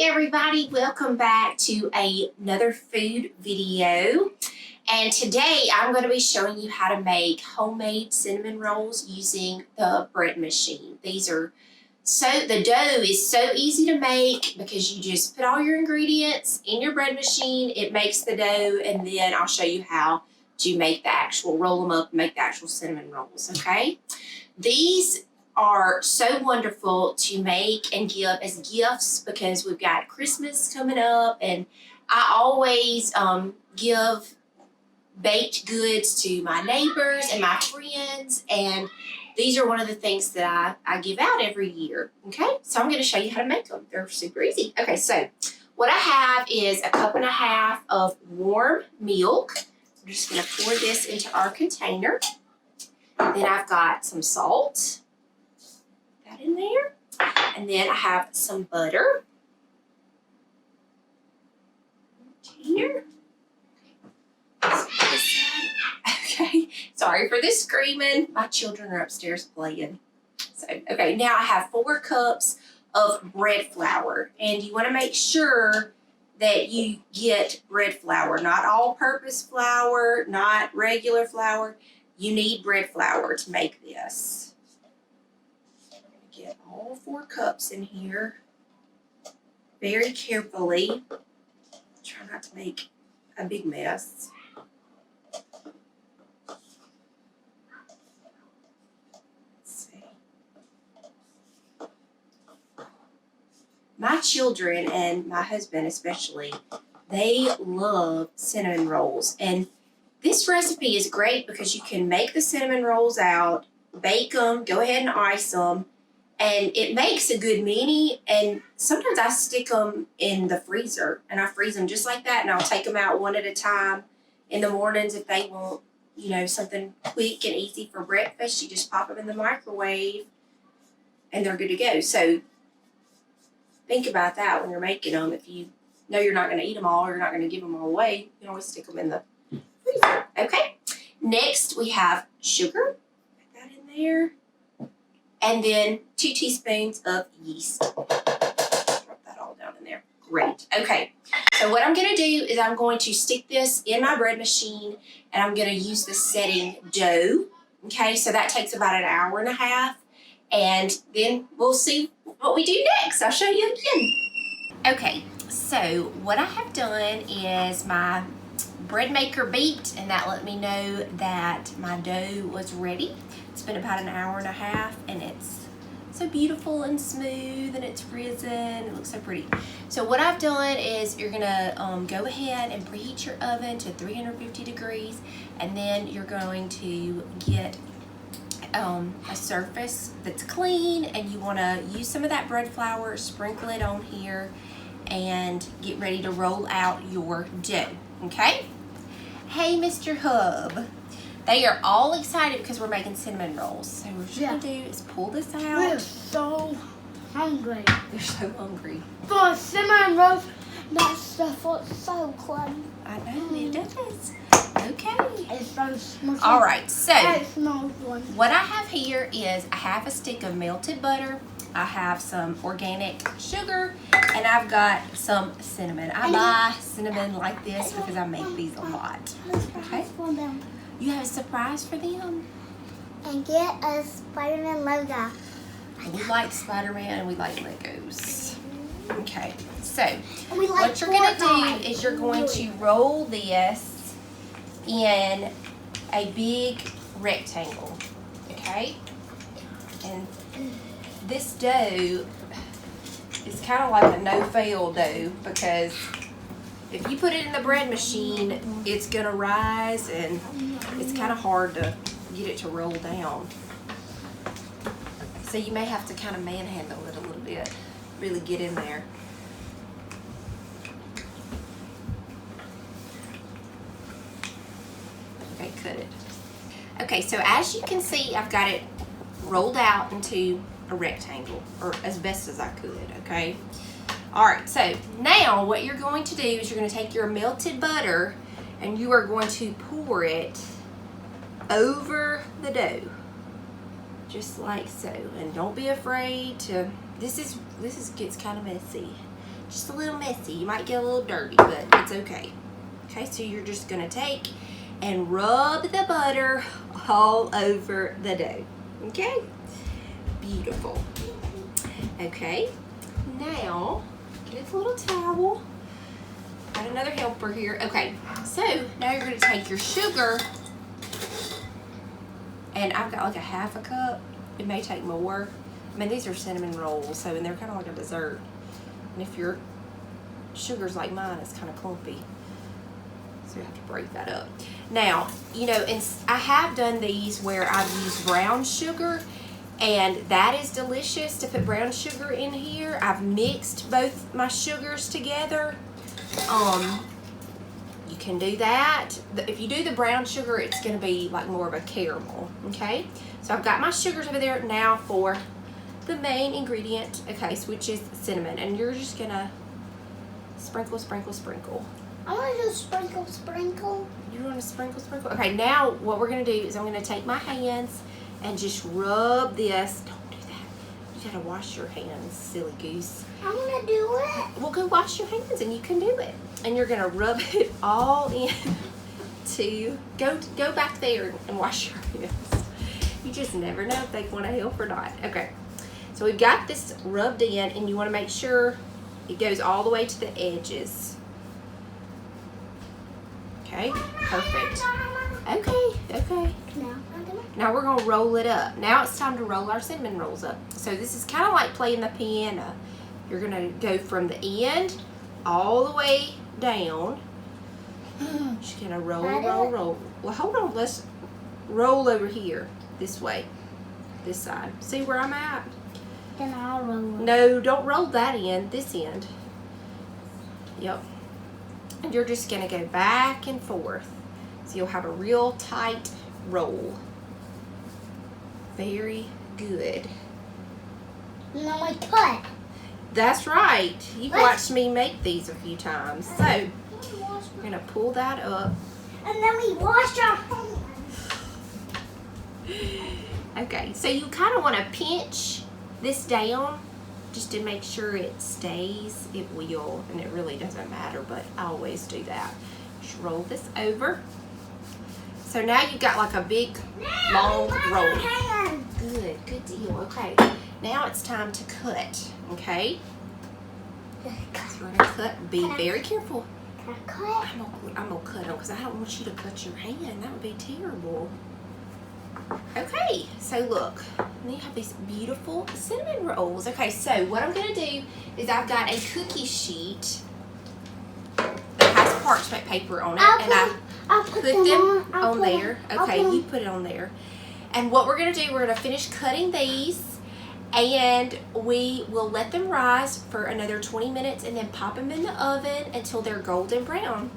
Everybody, welcome back to another food video, and today I'm going to be showing you how to make homemade cinnamon rolls using the bread machine. The dough is so easy to make because you just put all your ingredients in your bread machine, it makes the dough, and then I'll show you how to roll them up and make the actual cinnamon rolls, okay? These are so wonderful to make and give as gifts because we've got Christmas coming up, and I always give baked goods to my neighbors and my friends, and these are one of the things that I give out every year. Okay, so I'm going to show you how to make them. They're super easy. Okay, so what I have is a 1.5 cups of warm milk. I'm just going to pour this into our container. Then I've got some salt in there, and then I have some butter here. Okay, sorry for the screaming. My children are upstairs playing. So, okay, now I have 4 cups of bread flour, and you want to make sure that you get bread flour, not all-purpose flour, not regular flour. You need bread flour to make this. Get all 4 cups in here very carefully. Try not to make a big mess. Let's see. My children and my husband especially, they love cinnamon rolls. And this recipe is great because you can make the cinnamon rolls out, bake them, go ahead and ice them, and it makes a good mini. And sometimes I stick them in the freezer and I freeze them just like that, and I'll take them out one at a time in the mornings if they want, something quick and easy for breakfast. You just pop them in the microwave and they're good to go. So think about that when you're making them. If you know you're not going to eat them all or you're not going to give them all away, you can always stick them in the freezer. Okay, next we have sugar. Put that in there. And then 2 teaspoons of yeast. Drop that all down in there. Great. Okay. So what I'm going to do is I'm going to stick this in my bread machine, and I'm going to use the setting dough. Okay. So that takes about 1.5 hours. And then we'll see what we do next. I'll show you again. Okay. So what I have done is my bread maker beeped, and that let me know that my dough was ready. It's been about 1.5 hours, and it's so beautiful and smooth, and it's risen. It looks so pretty. So what I've done is you're gonna go ahead and preheat your oven to 350 degrees, and then you're going to get a surface that's clean, and you want to use some of that bread flour, sprinkle it on here, and get ready to roll out your dough. Okay? Hey, Mr. Hub. They are all excited because we're making cinnamon rolls. So what we're going to do is pull this out. We're so hungry. They're so hungry. For cinnamon rolls, that stuff looks so clean. I know, it does. Okay. It smells smushy. All right, so it smells one. What I have here is I have a stick of melted butter. I have some organic sugar, and I've got some cinnamon. I buy cinnamon like this because I make these a lot. Okay. You have a surprise for them? And get a Spider-Man logo. We like Spider-Man and we like Legos. Okay, so Like what you're going to do is you're going to roll this in a big rectangle, okay? And this dough is kind of like a no-fail dough because if you put it in the bread machine, it's going to rise, and it's kind of hard to get it to roll down. So you may have to kind of manhandle it a little bit, really get in there. Okay, cut it. Okay, so as you can see, I've got it rolled out into a rectangle, or as best as I could, okay? All right, so now what you're going to do is you're going to take your melted butter and you are going to pour it over the dough, just like so. And don't be afraid to, this gets kind of messy. just a little messy. You might get a little dirty, but it's okay. Okay, so you're just gonna take and rub the butter all over the dough. Okay? Beautiful. Okay, now get a little towel. Got another helper here. Okay, so now you're gonna take your sugar, and I've got like a half a cup. It may take more. I mean, these are cinnamon rolls, so and they're kind of like a dessert. And if your sugar's like mine, it's kind of clumpy. So you have to break that up. Now, you know, and I have done these where I've used brown sugar, and that is delicious to put brown sugar in here. I've mixed both my sugars together. You can do that. If you do the brown sugar, it's going to be like more of a caramel, okay? So I've got my sugars over there now for the main ingredient, okay, which is cinnamon. And you're just going to sprinkle, sprinkle, sprinkle. I want to do sprinkle, sprinkle. You want to sprinkle, sprinkle? Okay, now what we're going to do is I'm going to take my hands and just rub this. Don't do that. You got to wash your hands, silly goose. I want to do it. Well, go wash your hands and you can do it. And you're going to rub it all in to go back there and wash your hands. You just never know if they want to help or not. Okay, so we've got this rubbed in, and you want to make sure it goes all the way to the edges. Okay, perfect. Okay. Now we're going to roll it up. Now it's time to roll our cinnamon rolls up. So this is kind of like playing the piano. You're going to go from the end all the way down. Just going to roll. Well, hold on. Let's roll over here. This way. This side. See where I'm at? Then I'll roll it. No, don't roll that end. This end. Yep. And you're just going to go back and forth. So you'll have a real tight roll. Very good. Now I cut. That's right. You've watched me make these a few times. So, we're going to pull that up. And then we wash our hands. Okay, so you kind of want to pinch this down just to make sure it stays. It will, and it really doesn't matter, but I always do that. Just roll this over. So now you've got like a big, long roll. Good deal. Okay, now it's time to cut, okay? So we're going to cut. Be very careful. Can I cut? I'm going to cut them because I don't want you to cut your hand. That would be terrible. Okay, so look. And you have these beautiful cinnamon rolls. Okay, so what I'm going to do is I've got a cookie sheet that has parchment paper on it. I'll put them on there. Okay, you put it on there. And what we're going to do, we're going to finish cutting these, and we will let them rise for another 20 minutes and then pop them in the oven until they're golden brown.